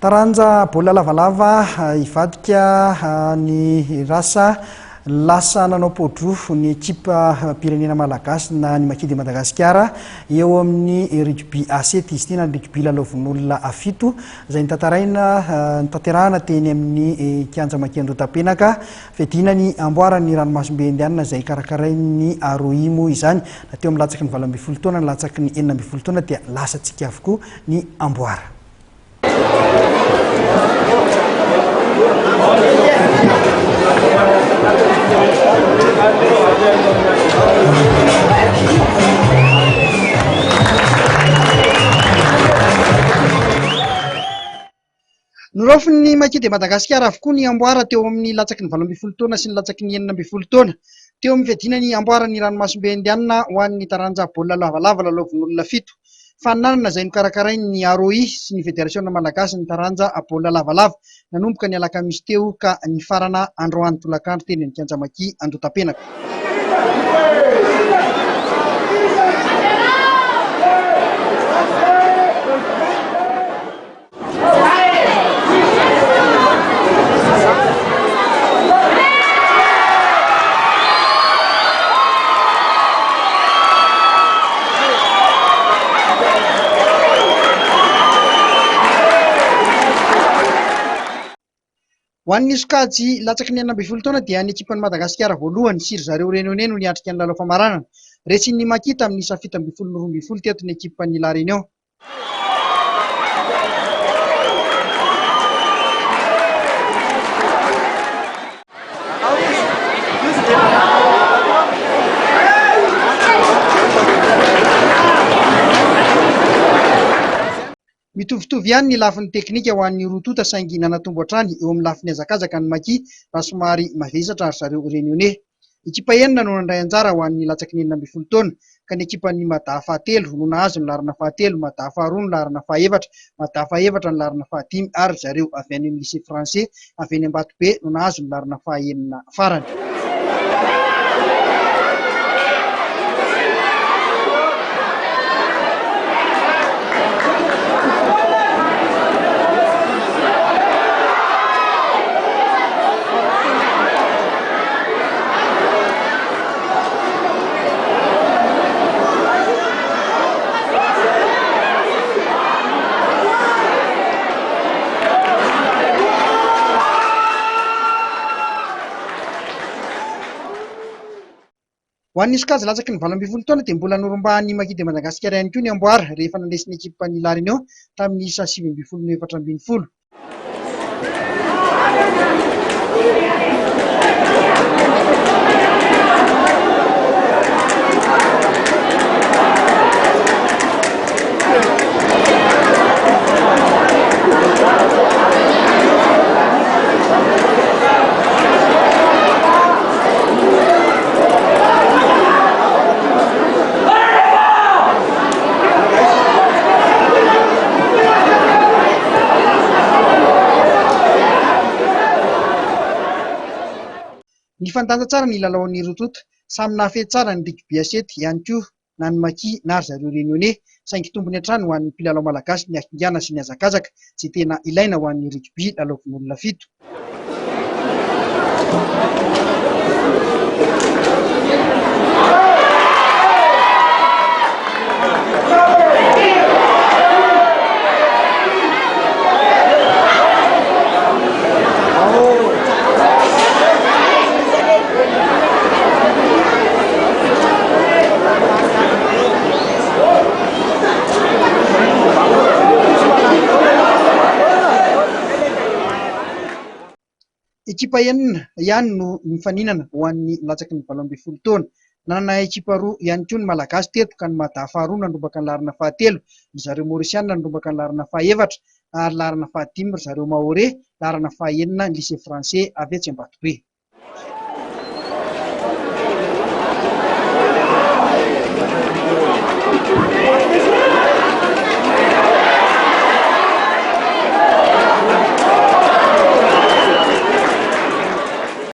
Taranja bola lavalava ivadika ny rasa lasa nanao podro ny ekipa pirenena malagasy na ny Makidy Madagasikara eo amin'ny rugby A7 izy ity na rugby lalaovin'olona afito izay tanterahana teny amin'ny kianja Makiandro Tapenaka fedina ny amboarany ranomasimbe indianina izay karakarain'ny Aroimo izany nateo amin'ny latsaky ny 12 taona ny latsaky ny 19 taona dia lasatsika avokoa ny amboara. Norofiny Makidy Madagasikara avokoa ny amboara teo amin'ny latsaky ny 12 taona sy ny latsaky ny 19 taona teo amin'ny fedina ny amboarany ranomasimbe indianina ho an'ny taranja baolina lavalava lalaovin'olona fito. Faninanana izay nokarakarain'ny Aroi sy ny federasiona malagasy ny taranja baolina lavalava nanomboka ny alakamisy teo ka ny farana androany tolakandro teny amin'ny kianja Makiandro Tapenaka. Ho an'ny sokajy latsaky ny 19 taona dia ny ekipan'ny Madagasikara voalohany siry zareo Réunionnais no niatrika ny lalao famaranana. Retsin'ny Makita amin'ny isa 17-12 teto ny ekipan'ny La Réunion. Mitovitovy ihany ny lafin'ny teknika ho an'ny rotota saingy nanatombo hatrany eo amin'ny lafin'ny hazakazaka ny Maki raha somary mavesatra ary zareo Réunionnais. Ekipa enina no nandray anjara ho an'ny latsaky ny 19 taona ka ny ekipan'ny Madaha fahatelo no nahazo ny larana fahatelo, Madaha faharoa ny larana fahaefatra, Madaha fahaefatra ny larana fahadimy ary zareo avy any amin'ny lycée français avy any Ambatobe no nahazo ny larana fahaenina farany. Ho an'ny sokajy latsaky ny 12 taona dia mbola norombahan'ny Makidy Madagasikara ihany koa ny amboara rehefa nandesiny ekipan'ny La Réunion tamin'ny isa 24-12. Ny fantanja tsara ny lalaon'ny rotota, samy nahafehy tsara ny rugby A7 ihany koa na ny Maki na zareo Réunionnais, saingy tombony hatrany ho an'ny mpilalao malagasy ny akingana sy ny hazakazaka izay tena ilaina ho an'ny rugby lalaovin'olona fito. Ekipa enina ihany no mifaninana ho an'ny latsaky ny 12 taona. Nanana ekipa roa ihany koa ny malagasy teto ka ny Madaha faharoa nandrombaka ny larana fahatelo, ny zareo Maorisiana nandrombaka ny larana fahaefatra ary larana fahadimy zareo Mahoré, larana fahaenina ny lycée français avy etsy Ambatobe.